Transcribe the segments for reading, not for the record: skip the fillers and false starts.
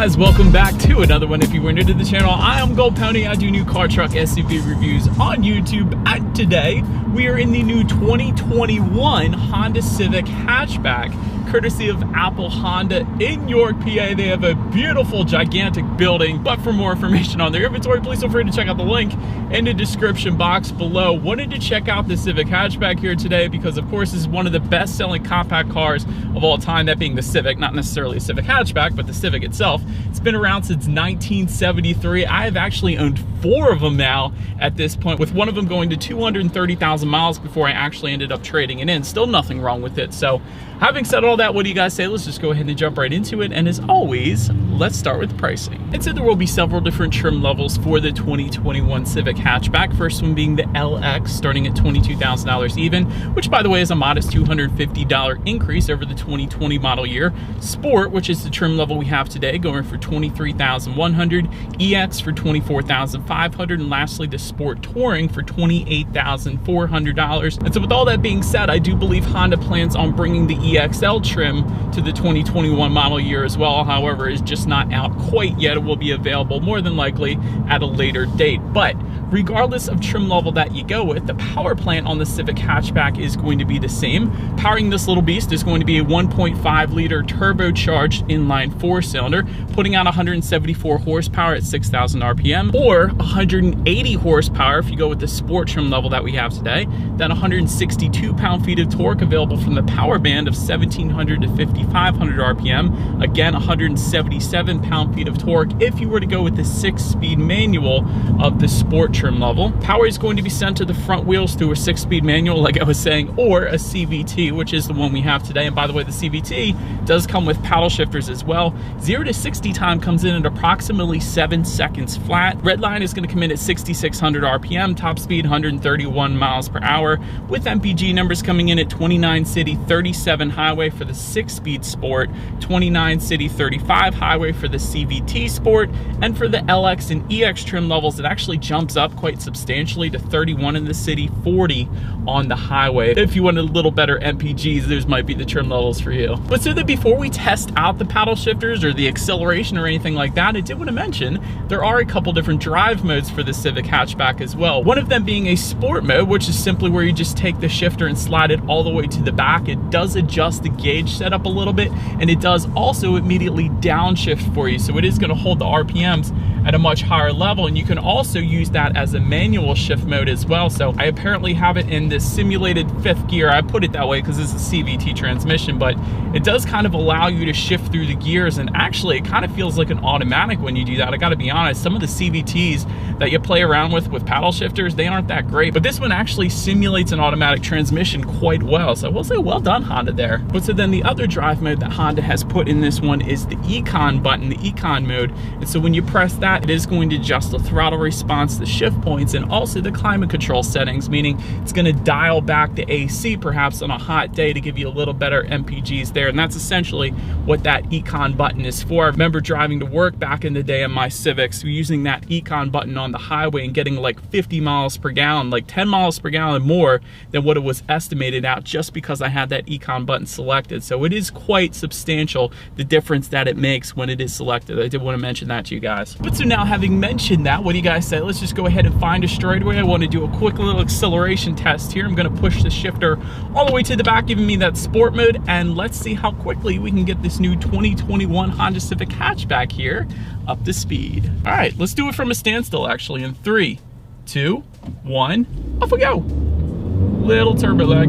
guys, welcome back to another one. If you were new to the channel, I am Gold Pony. I do new car, truck, SUV reviews on YouTube, and today we are in the new 2021 Honda Civic Hatchback, courtesy of Apple Honda in York, PA. They have a beautiful, gigantic building, but for more information on their inventory, please feel free to check out the link in the description box below. Wanted to check out the Civic Hatchback here today because, of course, this is one of the best-selling compact cars of all time, that being the Civic, not necessarily a Civic Hatchback, but the Civic itself. It's been around since 1973. I have actually owned 4 of them now at this point, with one of them going to 230,000 miles before I actually ended up trading it in. Still nothing wrong with it. So having said all that, what do you guys say? Let's just go ahead and jump right into it. And as always, let's start with pricing. And so there will be several different trim levels for the 2021 Civic Hatchback. First one being the LX, starting at $22,000 even, which by the way is a modest $250 increase over the 2020 model year. Sport, which is the trim level we have today, going for $23,100, EX for $24,500, and lastly the Sport Touring for $28,400. And so with all that being said, I do believe Honda plans on bringing the EXL trim to the 2021 model year as well. However, it's just not out quite yet. It will be available more than likely at a later date. But regardless of trim level that you go with, the power plant on the Civic Hatchback is going to be the same. Powering this little beast is going to be a 1.5 liter turbocharged inline 4-cylinder, putting out 174 horsepower at 6,000 RPM, or 180 horsepower if you go with the sport trim level that we have today. Then 162 pound-feet of torque available from the power band of 1,700 to 5,500 RPM. Again, 177 pound-feet of torque if you were to go with the 6-speed manual of the sport trim level. Power is going to be sent to the front wheels through a 6-speed manual, like I was saying, or a CVT, which is the one we have today. And by the way, the CVT does come with paddle shifters as well. 0 to 60 time comes in at approximately 7 seconds flat. Redline is going to come in at 6,600 RPM, top speed 131 miles per hour, with MPG numbers coming in at 29 city, 37 highway for the 6-speed sport, 29 city, 35 highway for the CVT sport, and for the LX and EX trim levels, it actually jumps up quite substantially to 31 in the city, 40 on the highway. If you wanted a little better MPGs, those might be the trim levels for you. But so that before we test out the paddle shifters or the acceleration or anything like that, I did want to mention there are a couple different drive modes for the Civic Hatchback as well. One of them being a sport mode, which is simply where you just take the shifter and slide it all the way to the back. It does adjust the gauge setup a little bit, and it does also immediately downshift for you. So it is going to hold the RPMs at a much higher level, and you can also use that as a manual shift mode as well. So I apparently have it in this simulated 5th gear. I put it that way because it's a CVT transmission, but it does kind of allow you to shift through the gears, and actually it kind of feels like an automatic when you do that. I gotta be honest, some of the CVTs that you play around with paddle shifters, they aren't that great, but this one actually simulates an automatic transmission quite well. So I will say well done, Honda there. But so then the other drive mode that Honda has put in this one is the Econ button, the Econ mode. And so when you press that, it is going to adjust the throttle response, the shift points, and also the climate control settings, meaning it's going to dial back the AC perhaps on a hot day to give you a little better MPGs there. And that's essentially what that Econ button is for. I remember driving to work back in the day in my Civics, using that Econ button on the highway and getting like 50 miles per gallon, like 10 miles per gallon more than what it was estimated out, just because I had that Econ button selected. So it is quite substantial, the difference that it makes when it is selected. I did want to mention that to you guys. But so now, having mentioned that, what do you guys say? Let's just go ahead and find a straightaway. I want to do a quick little acceleration test here. I'm going to push the shifter all the way to the back, giving me that sport mode, and let's see how quickly we can get this new 2021 Honda Civic Hatchback here up to speed. All right, let's do it from a standstill actually in 3, 2, 1, off we go. Little turbo lag.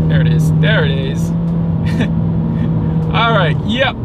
There it is, there it is. All right, yep,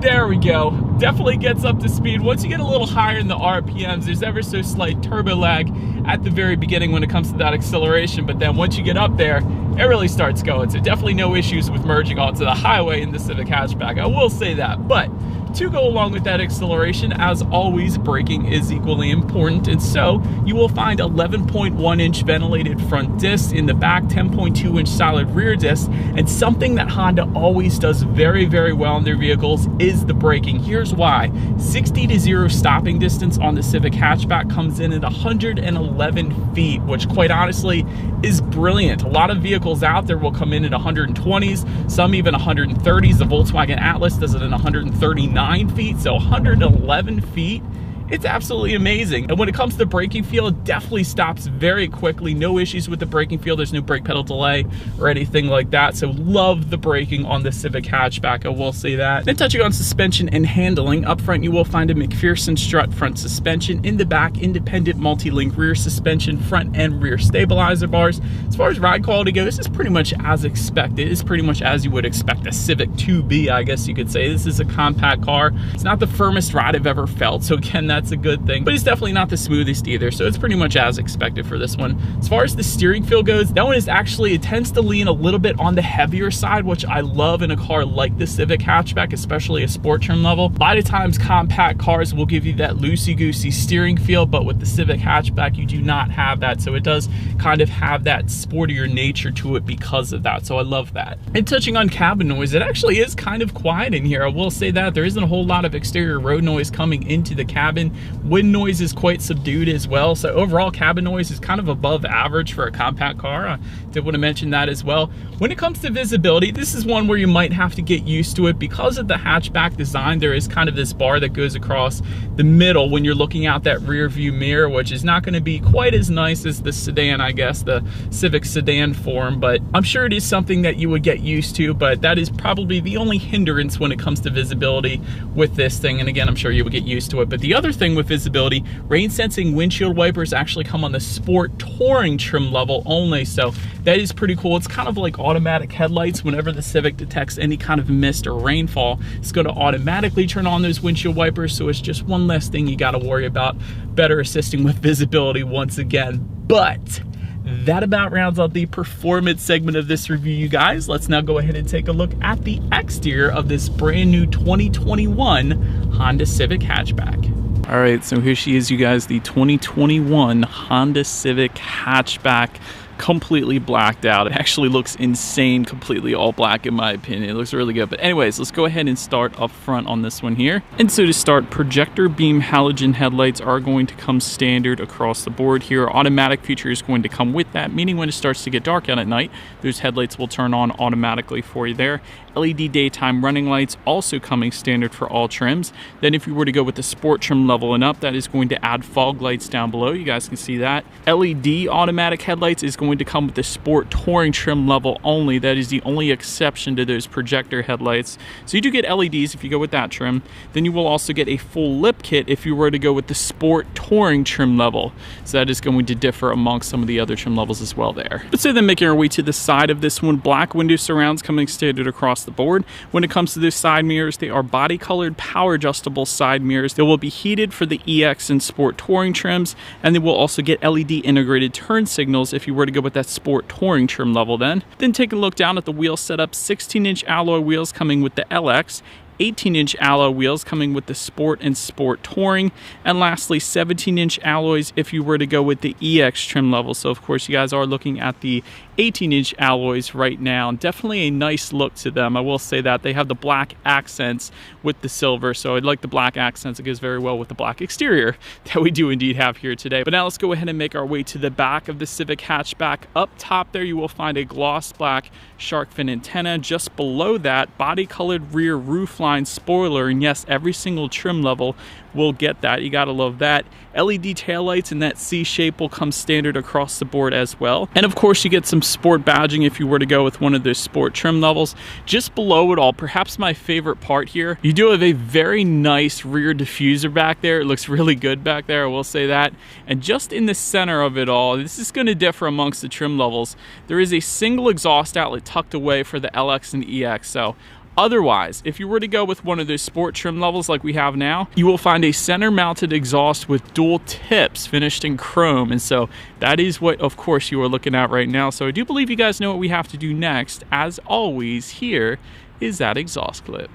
there we go. Definitely gets up to speed. Once you get a little higher in the RPMs, there's ever so slight turbo lag at the very beginning when it comes to that acceleration, but then once you get up there, it really starts going. So definitely no issues with merging onto the highway in the Civic Hatchback, I will say that. But to go along with that acceleration, as always, braking is equally important, and so you will find 11.1-inch ventilated front discs in the back, 10.2-inch solid rear discs, and something that Honda always does very, very well in their vehicles is the braking. Here's why. 60 to 0 stopping distance on the Civic Hatchback comes in at 111 feet, which quite honestly is brilliant. A lot of vehicles out there will come in at 120s, some even 130s. The Volkswagen Atlas does it in 139. 109 feet, so 111 feet. It's absolutely amazing. And when it comes to braking feel, it definitely stops very quickly. No issues with the braking feel. There's no brake pedal delay or anything like that. So love the braking on the Civic hatchback, I will say that. Then touching on suspension and handling, up front you will find a McPherson strut front suspension. In the back, independent multi-link rear suspension, front and rear stabilizer bars. As far as ride quality goes, it's pretty much as expected. It's pretty much as you would expect a Civic to be, I guess you could say. This is a compact car. It's not the firmest ride I've ever felt, so again, that's a good thing, but it's definitely not the smoothest either, so it's pretty much as expected for this one. As far as the steering feel goes, that one is actually, it tends to lean a little bit on the heavier side, which I love in a car like the Civic hatchback, especially a sport trim level. A lot of times compact cars will give you that loosey-goosey steering feel, but with the Civic hatchback you do not have that, so it does kind of have that sportier nature to it because of that, so I love that. And touching on cabin noise, it actually is kind of quiet in here, I will say that. There isn't a whole lot of exterior road noise coming into the cabin. Wind noise is quite subdued as well, so overall cabin noise is kind of above average for a compact car. I did want to mention that as well. When it comes to visibility, this is one where you might have to get used to it. Because of the hatchback design, there is kind of this bar that goes across the middle when you're looking out that rear view mirror, which is not going to be quite as nice as the sedan, I guess, the Civic sedan form, but I'm sure it is something that you would get used to, but that is probably the only hindrance when it comes to visibility with this thing, and again, I'm sure you would get used to it. But the other thing with visibility, rain sensing windshield wipers actually come on the Sport Touring trim level only, so that is pretty cool. It's kind of like automatic headlights. Whenever the Civic detects any kind of mist or rainfall, it's going to automatically turn on those windshield wipers, so it's just one less thing you got to worry about, better assisting with visibility once again. But that about rounds out the performance segment of this review, you guys. Let's now go ahead and take a look at the exterior of this brand new 2021 Honda Civic hatchback. All right, so here she is, you guys, the 2021 Honda Civic hatchback, completely blacked out. It actually looks insane, completely all black in my opinion. It looks really good. But anyways, let's go ahead and start up front on this one here. And so to start, projector beam halogen headlights are going to come standard across the board here. Automatic feature is going to come with that, meaning when it starts to get dark out at night, those headlights will turn on automatically for you there. LED daytime running lights also coming standard for all trims. Then if you were to go with the sport trim level and up, that is going to add fog lights down below. You guys can see that. LED automatic headlights is going to come with the Sport Touring trim level only. That is the only exception to those projector headlights. So you do get LEDs if you go with that trim. Then you will also get a full lip kit if you were to go with the Sport Touring trim level. So that is going to differ amongst some of the other trim levels as well there. But so then making our way to the side of this one, black window surrounds coming standard across the board. When it comes to those side mirrors, they are body colored power adjustable side mirrors. They will be heated for the EX and Sport Touring trims, and they will also get LED integrated turn signals if you were to go with that Sport Touring trim level then. Then take a look down at the wheel setup, 16-inch alloy wheels coming with the LX, 18-inch alloy wheels coming with the Sport and Sport Touring, and lastly 17-inch alloys if you were to go with the EX trim level. So of course you guys are looking at the 18-inch alloys right now. Definitely a nice look to them, I will say that. They have the black accents with the silver, so I like the black accents. It goes very well with the black exterior that we do indeed have here today. But now let's go ahead and make our way to the back of the Civic hatchback. Up top there you will find a gloss black shark fin antenna. Just below that, body colored rear roofline spoiler, and yes, every single trim level will get that. You gotta love that. LED taillights in that C shape will come standard across the board as well. And of course you get some sport badging if you were to go with one of those sport trim levels. Just below it all, perhaps my favorite part here, you do have a very nice rear diffuser back there. It looks really good back there, I will say that. And just in the center of it all, this is going to differ amongst the trim levels, there is a single exhaust outlet tucked away for the LX and EX. So otherwise, if you were to go with one of those sport trim levels like we have now, you will find a center mounted exhaust with dual tips finished in chrome. And so that is what, of course, you are looking at right now. So I do believe you guys know what we have to do next. As always, here is that exhaust clip.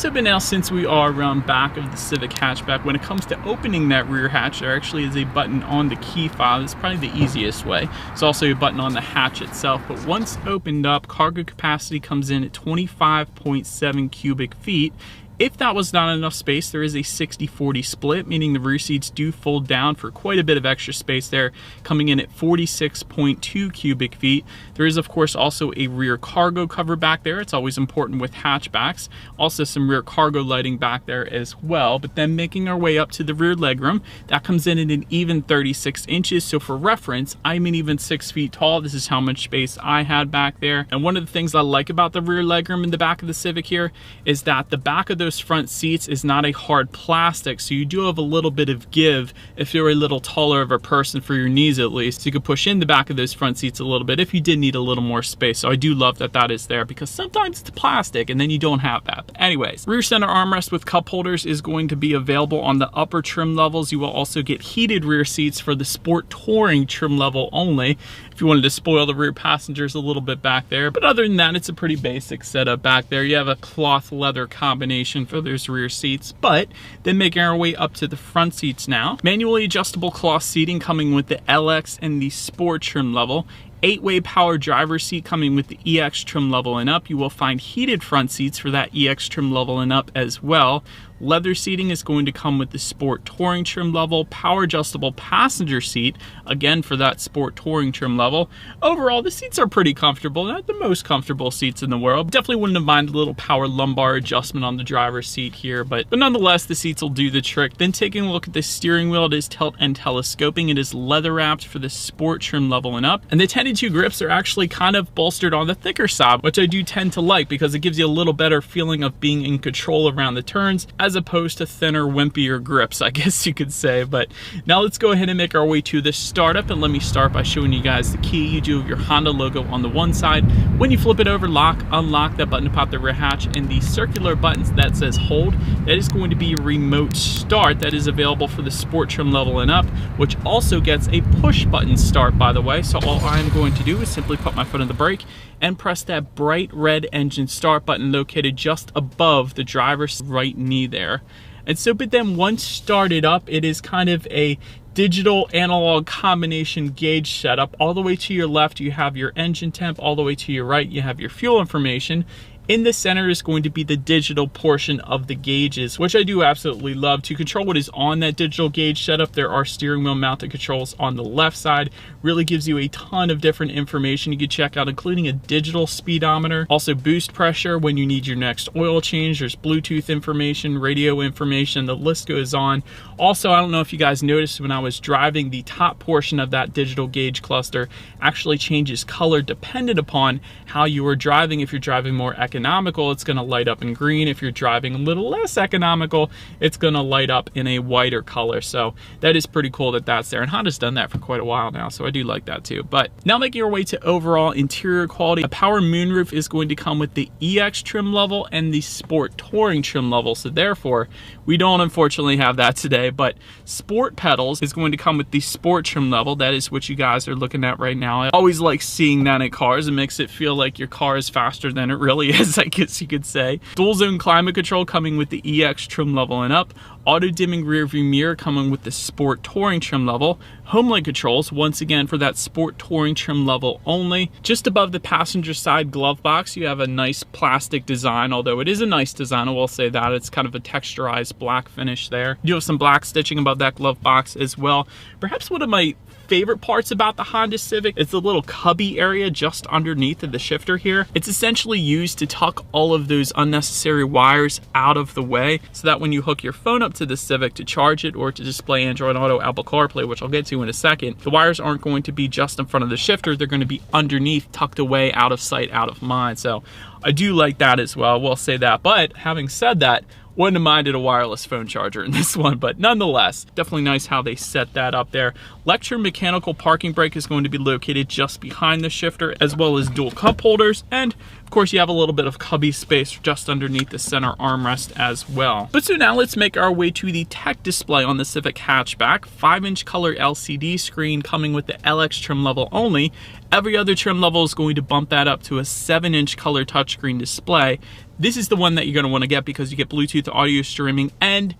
so but now since we are around back of the Civic hatchback, when it comes to opening that rear hatch, there actually is a button on the key fob. That's probably the easiest way. There's also a button on the hatch itself, but once opened up, cargo capacity comes in at 25.7 cubic feet. If that was not enough space, there is a 60-40 split, meaning the rear seats do fold down for quite a bit of extra space there, coming in at 46.2 cubic feet. There is, of course, also a rear cargo cover back there. It's always important with hatchbacks. Also some rear cargo lighting back there as well. But then making our way up to the rear legroom, that comes in at an even 36 inches. So for reference, I'm an even 6 feet tall. This is how much space I had back there. And one of the things I like about the rear legroom in the back of the Civic here is that the back of those front seats is not a hard plastic, so you do have a little bit of give if you're a little taller of a person, for your knees at least. So you could push in the back of those front seats a little bit if you did need a little more space. So I do love that that is there, because sometimes it's plastic and then you don't have that. But anyways, rear center armrest with cup holders is going to be available on the upper trim levels. You will also get heated rear seats for the Sport Touring trim level only, if you wanted to spoil the rear passengers a little bit back there. But other than that, it's a pretty basic setup back there. You have a cloth leather combination for those rear seats. But then making our way up to the front seats now. Manually adjustable cloth seating coming with the LX and the Sport trim level. 8-way power driver's seat coming with the EX trim level and up. You will find heated front seats for that EX trim level and up as well. Leather seating is going to come with the Sport Touring trim level. Power adjustable passenger seat, again for that Sport Touring trim level. Overall, the seats are pretty comfortable. Not the most comfortable seats in the world. Definitely wouldn't have minded a little power lumbar adjustment on the driver's seat here, but nonetheless, the seats will do the trick. Then taking a look at the steering wheel, it is tilt and telescoping. It is leather wrapped for the Sport trim level and up. And the 10-2 grips are actually kind of bolstered on the thicker side, which I do tend to like because it gives you a little better feeling of being in control around the turns, as opposed to thinner, wimpier grips, I guess you could say. But now let's go ahead and make our way to the startup, and let me start by showing you guys the key. You do have your Honda logo on the one side. When you flip it over, lock, unlock, that button to pop the rear hatch, and the circular buttons that says hold, that is going to be a remote start that is available for the Sport trim level and up, which also gets a push button start, by the way. So all I'm going to do is simply put my foot on the brake and press that bright red engine start button located just above the driver's right knee there. And so, but then once started up, it is kind of a digital analog combination gauge setup. All the way to your left, you have your engine temp. All the way to your right, you have your fuel information. In the center is going to be the digital portion of the gauges, which I do absolutely love. To control what is on that digital gauge setup, there are steering wheel mounted controls on the left side. Really gives you a ton of different information you can check out, including a digital speedometer, also boost pressure when you need your next oil change. There's Bluetooth information, radio information, the list goes on. Also, I don't know if you guys noticed when I was driving, the top portion of that digital gauge cluster actually changes color dependent upon how you are driving. If you're driving more economical, it's going to light up in green. If you're driving a little less economical, it's going to light up in a whiter color. So that is pretty cool that that's there, and Honda's done that for quite a while now, so I do like that too. But now making our way to overall interior quality, a power moonroof is going to come with the EX trim level and the Sport Touring trim level, so therefore we don't unfortunately have that today. But Sport pedals is going to come with the Sport trim level. That is what you guys are looking at right now. I always like seeing that in cars. It makes it feel like your car is faster than it really is, I guess you could say. Dual zone climate control coming with the EX trim level and up. Auto dimming rear view mirror coming with the Sport Touring trim level. Homelink controls, once again for that Sport Touring trim level only. Just above the passenger side glove box, you have a nice plastic design, although it is a nice design, I will say that. It's kind of a texturized black finish there. You have some black stitching above that glove box as well. Perhaps one of my favorite parts about the Honda Civic is the little cubby area just underneath of the shifter here. It's essentially used to tuck all of those unnecessary wires out of the way, so that when you hook your phone up to the Civic to charge it or to display Android Auto, Apple CarPlay, which I'll get to in a second, the wires aren't going to be just in front of the shifter. They're going to be underneath, tucked away, out of sight, out of mind. So I do like that as well, we'll say that. But having said that, wouldn't have minded a wireless phone charger in this one, but nonetheless, definitely nice how they set that up there. Electromechanical parking brake is going to be located just behind the shifter, as well as dual cup holders, and of course you have a little bit of cubby space just underneath the center armrest as well. But so now let's make our way to the tech display on the Civic hatchback. 5-inch color LCD screen coming with the LX trim level only. Every other trim level is going to bump that up to a 7-inch color touchscreen display. this is the one that you're going to want to get because you get Bluetooth audio streaming and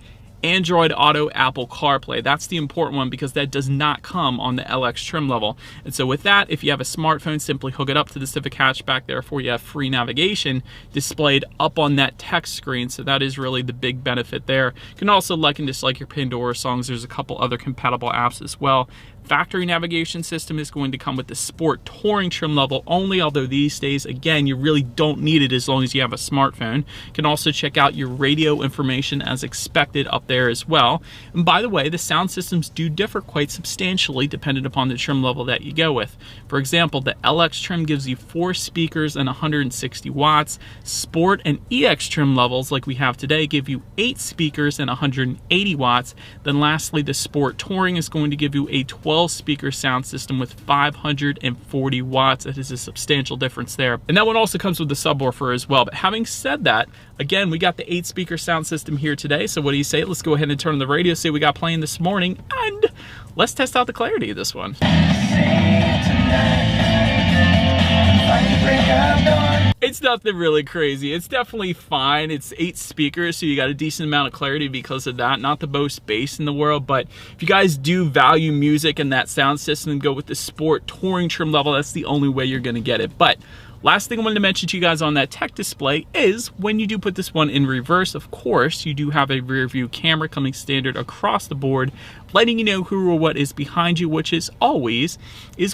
Android Auto, Apple CarPlay. That's the important one because that does not come on the LX trim level. And so with that, if you have a smartphone, simply hook it up to the Civic Hatchback. Therefore, you have free navigation displayed up on that text screen. So that is really the big benefit there. You can also like and dislike your Pandora songs. There's a couple other compatible apps as well. Factory navigation system is going to come with the Sport Touring trim level only, although these days, again, you really don't need it as long as you have a smartphone. You can also check out your radio information as expected up there as well. And by the way, the sound systems do differ quite substantially depending upon the trim level that you go with. For example, the LX trim gives you 4 speakers and 160 watts. Sport and EX trim levels, like we have today, give you 8 speakers and 180 watts. Then lastly, the Sport Touring is going to give you a 12 speaker sound system with 540 watts. That is a substantial difference there. And that one also comes with the subwoofer as well. But having said that, again, we got the 8 speaker sound system here today. So what do you say? Let's go ahead and turn on the radio, see what we got playing this morning, and let's test out the clarity of this one. It's nothing really crazy. It's definitely fine. It's 8 speakers, so you got a decent amount of clarity because of that. Not the most bass in the world, but if you guys do value music and that sound system, go with the Sport Touring trim level. That's the only way you're going to get it. But last thing I wanted to mention to you guys on that tech display is when you do put this one in reverse, of course, you do have a rear view camera coming standard across the board, letting you know who or what is behind you, which is always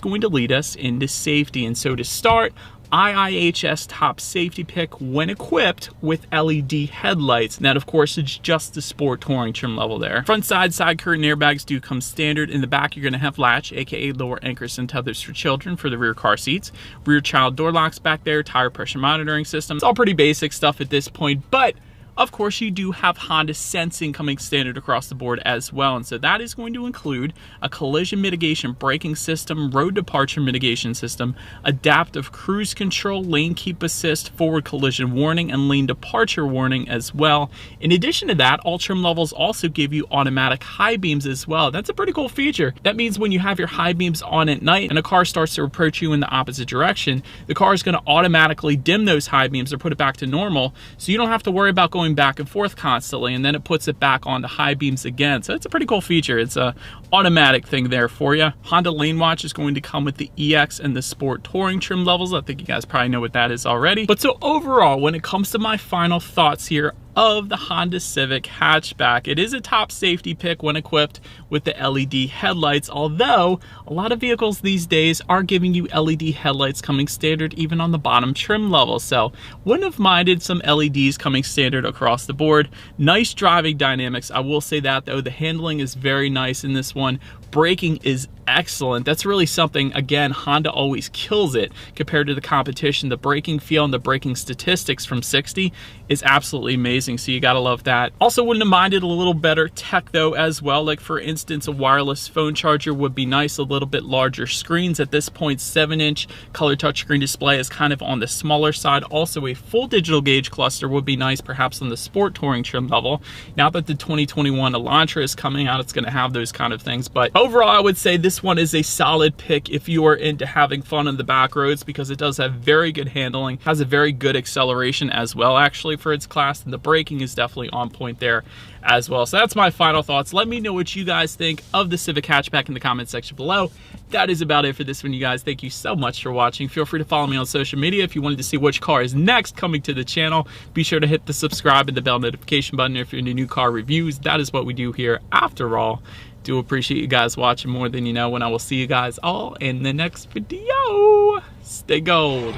going to lead us into safety. And so to start, IIHS top safety pick when equipped with LED headlights. And that, of course, is just the Sport Touring trim level there. Front side curtain airbags do come standard. In the back, you're going to have latch, aka lower anchors and tethers for children for the rear car seats. Rear child door locks back there, tire pressure monitoring system. It's all pretty basic stuff at this point, but of course, you do have Honda sensing coming standard across the board as well. And so that is going to include a collision mitigation braking system, road departure mitigation system, adaptive cruise control, lane keep assist, forward collision warning, and lane departure warning as well. In addition to that, all trim levels also give you automatic high beams as well. That's a pretty cool feature. That means when you have your high beams on at night and a car starts to approach you in the opposite direction, the car is going to automatically dim those high beams or put it back to normal, so you don't have to worry about going back and forth constantly, and then it puts it back onto high beams again. So it's a pretty cool feature. It's a automatic thing there for you. Honda Lane Watch is going to come with the EX and the Sport Touring trim levels. I think you guys probably know what that is already. But so overall, when it comes to my final thoughts here of the Honda Civic Hatchback, it is a top safety pick when equipped with the LED headlights, although a lot of vehicles these days are giving you LED headlights coming standard even on the bottom trim level. So wouldn't have minded some LEDs coming standard across the board. Nice driving dynamics, I will say that though. The handling is very nice in this one. Braking is excellent. That's really something, again, Honda always kills it compared to the competition. The braking feel and the braking statistics from 60 is absolutely amazing, so you gotta love that. Also wouldn't have minded a little better tech though as well. Like for instance, a wireless phone charger would be nice, a little bit larger screens. At this point, 7-inch color touchscreen display is kind of on the smaller side. Also a full digital gauge cluster would be nice, perhaps on the Sport Touring trim level. Now that the 2021 Elantra is coming out, it's gonna have those kind of things. But overall, I would say this one is a solid pick if you are into having fun on the back roads, because it does have very good handling, has a very good acceleration as well actually for its class, and the braking is definitely on point there as well. So that's my final thoughts. Let me know what you guys think of the Civic Hatchback in the comment section below. That is about it for this one, you guys. Thank you so much for watching. Feel free to follow me on social media if you wanted to see which car is next coming to the channel. Be sure to hit the subscribe and the bell notification button if you're into new car reviews. That is what we do here after all. Do appreciate you guys watching more than you know, and I will see you guys all in the next video. Stay gold.